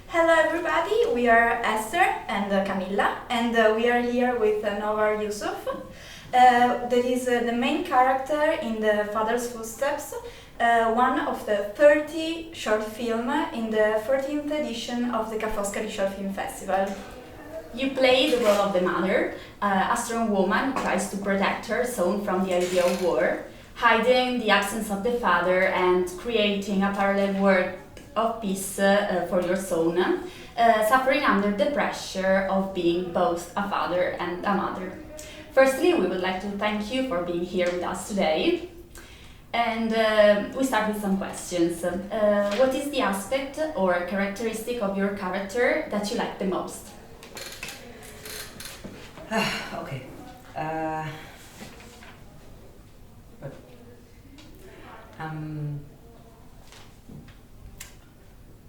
Hello everybody, we are Esther and Camilla, and we are here with Nowar Yousef. That is the main character in the Father's Footsteps, one of the 30 short film in the 14th edition of the Ca' Foscari Short Film Festival. You play the role of the mother, a strong woman who tries to protect her son from the idea of war, hiding the absence of the father and creating a parallel world of peace for your son, suffering under the pressure of being both a father and a mother. Firstly, we would like to thank you for being here with us today. And we start with some questions. What is the aspect or characteristic of your character that you like the most? Okay.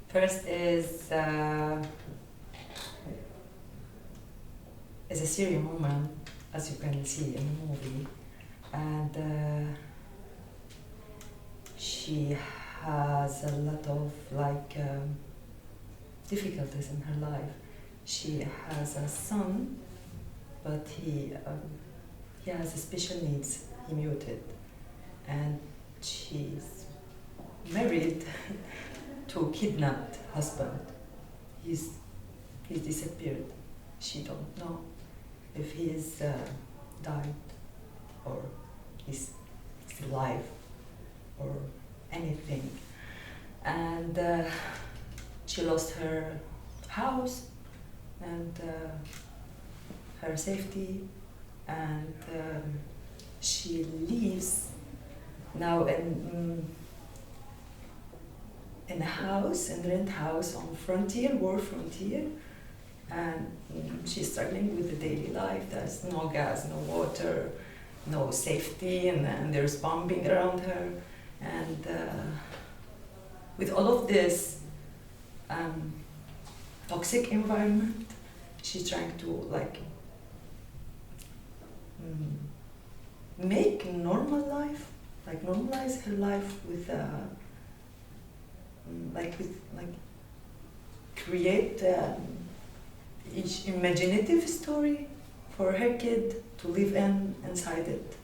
First is a serious woman, as you can see in the movie, and she has a lot of difficulties in her life. She has a son, but he has special needs. He muted, and she's married to kidnapped husband. He's disappeared. She don't know if he is died or he's still alive or anything. And she lost her house and her safety, and she lives now in a house, in rent house on war frontier, and she's struggling with the daily life. There's no gas, no water, no safety, and there's bombing around her, and with all of this toxic environment, she's trying to make normal life, normalize her life with create each imaginative story for her kid to live inside it.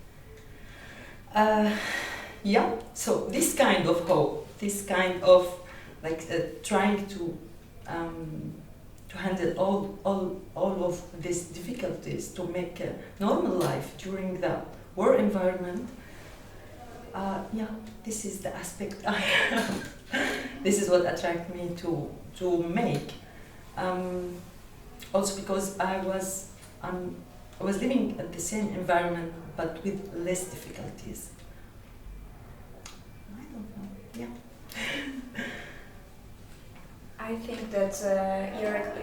So this kind of hope, this kind of trying to handle all of these difficulties to make a normal life during the war environment. This is the aspect I have. This is what attracted me to make. Also because I was living at the same environment but with less difficulties. I don't know. Yeah. I think that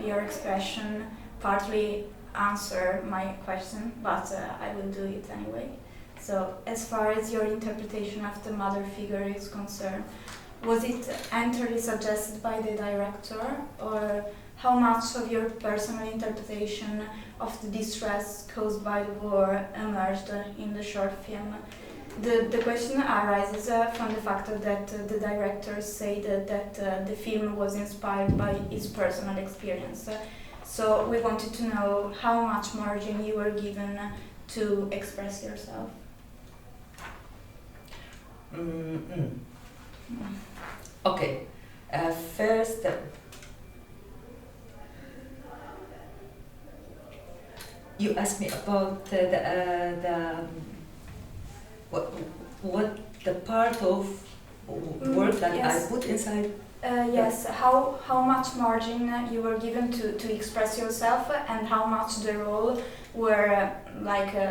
your expression partly answered my question, but I will do it anyway. So, as far as your interpretation of the mother figure is concerned, was it entirely suggested by the director, or how much of your personal interpretation of the distress caused by the war emerged in the short film? The question arises from the fact that the director said that the film was inspired by his personal experience. So we wanted to know how much margin you were given to express yourself. Okay, first, you asked me about what the part of work that yes. I put inside. Yes, how much margin you were given to express yourself, and how much the role were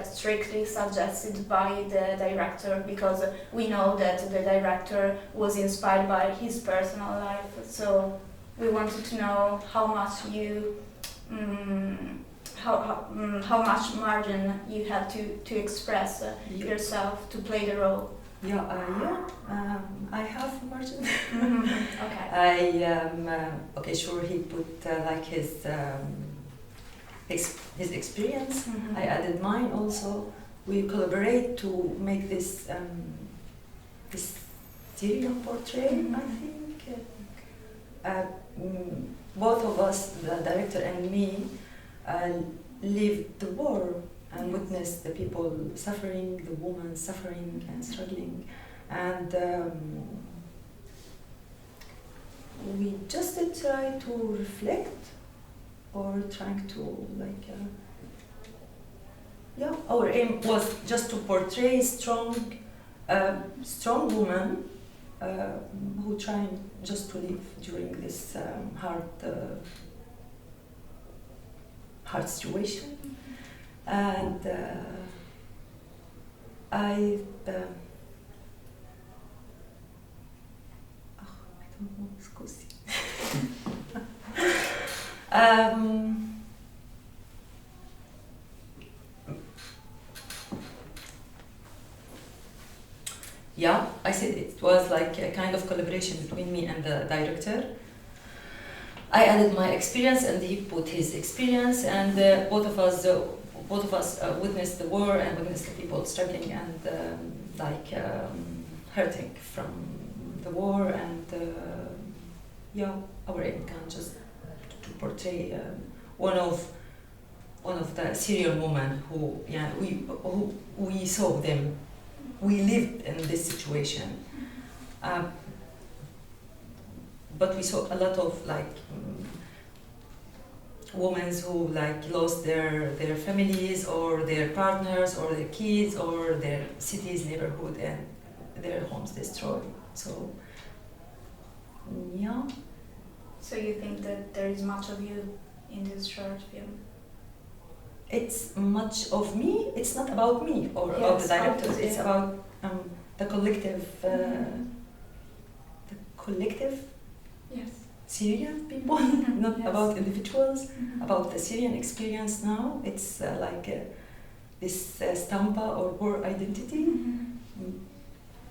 strictly suggested by the director, because we know that the director was inspired by his personal life. So we wanted to know how much you how much margin you had to express yourself to play the role. I have margin. Okay. Sure, he put his experience. I added mine also. We collaborate to make this serial portrait. I think both of us, the director and me, lived the war and witnessed the people suffering, the women suffering and struggling, and we just try to reflect or trying to our aim was just to portray strong woman who trying just to live during this hard situation. And I don't know, scusi. Yeah, I said it was like a kind of collaboration between me and the director. I added my experience and he put his experience, and both of us witnessed the war and witnessed the people struggling and hurting from the war, and our aim can just to portray one of the Syrian women who we saw them. We lived in this situation, but we saw a lot of women who lost their families or their partners or their kids or their cities, neighborhood, and their homes destroyed. So, yeah. So you think that there is much of you in this short film? It's much of me. It's not about me or about the directors. It's about the collective, Yes. Syrian people, not about individuals. About the Syrian experience now. It's this stampa or war identity,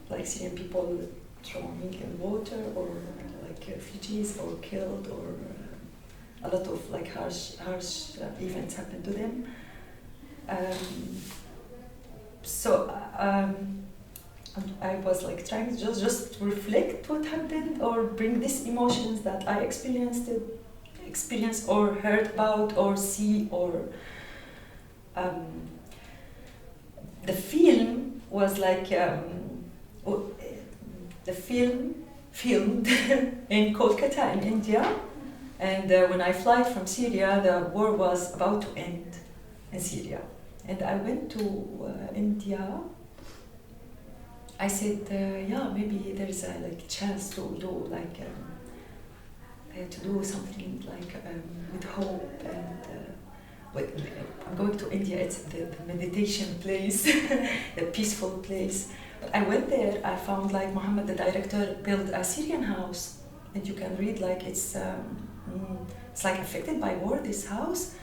like Syrian people drowning in water, or refugees, or killed, or a lot of harsh events happen to them. I was trying to just reflect what happened or bring these emotions that I experienced or heard about or see, or the film was the film filmed in Kolkata in India. And when I fly from Syria, the war was about to end in Syria. And I went to India. I said, maybe there's a chance to do something with hope. And I'm going to India. It's the meditation place, a peaceful place. But I went there. I found Mohammed, the director, built a Syrian house, and you can read it's affected by war, this house,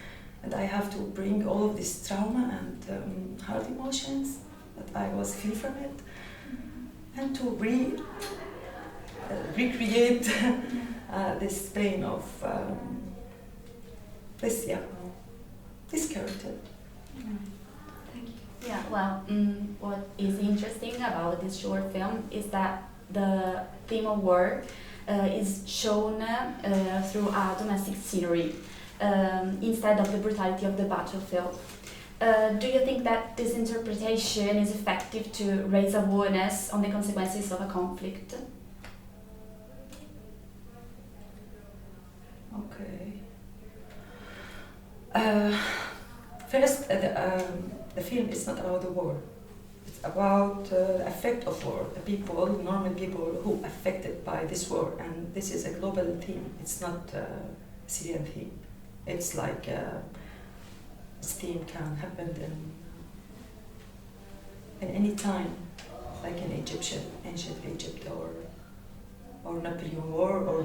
and I have to bring all of this trauma and hard emotions that I was feel from it, and to recreate this pain of this character. Thank you. Yeah, well, what is interesting about this short film is that the theme of war is shown through a domestic scenery instead of the brutality of the battlefield. Do you think that this interpretation is effective to raise awareness on the consequences of a conflict? Okay. First, the film is not about the war. It's about the effect of war, the people, normal people who are affected by this war. And this is a global theme. It's not a Syrian theme. It's this theme can happen in any time, like in ancient Egypt, or Napoleon War, or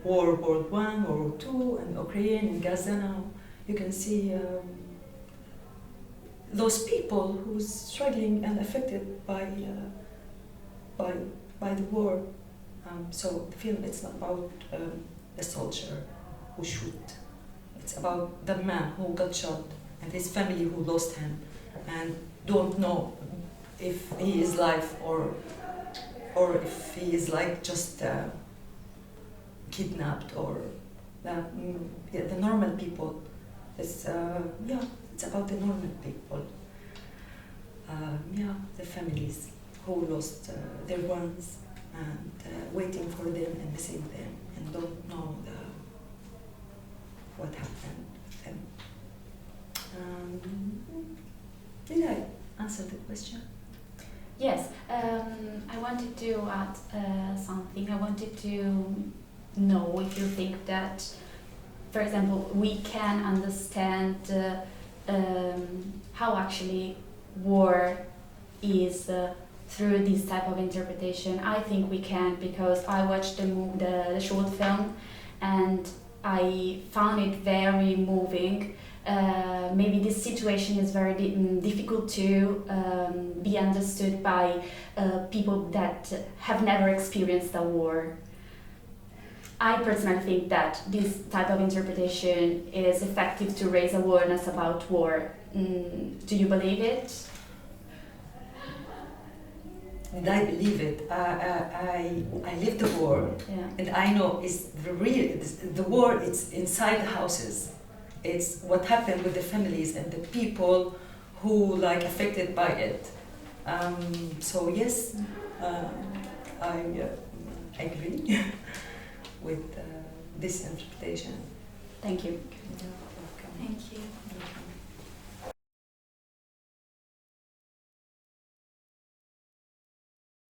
World War I, World War II, and Ukraine and Gaza now. You can see those people who's struggling and affected by the war. So the film, it's not about the soldier who shoot. It's about the man who got shot and his family who lost him and don't know if he is alive or if he is just kidnapped or the normal people. It's it's about the normal people. The families who lost their ones and waiting for them and missing them and don't know what happened with them. Did I answer the question? Yes, I wanted to add something. I wanted to know if you think that, for example, we can understand how actually war is through this type of interpretation. I think we can, because I watched the short film and I found it very moving. Maybe this situation is very difficult to be understood by people that have never experienced a war. I personally think that this type of interpretation is effective to raise awareness about war. Do you believe it? And I believe it. I lived the war, and I know the war. It's inside the houses. It's what happened with the families and the people who affected by it. So yes, I agree with this interpretation. Thank you. You're welcome. Thank you. Welcome.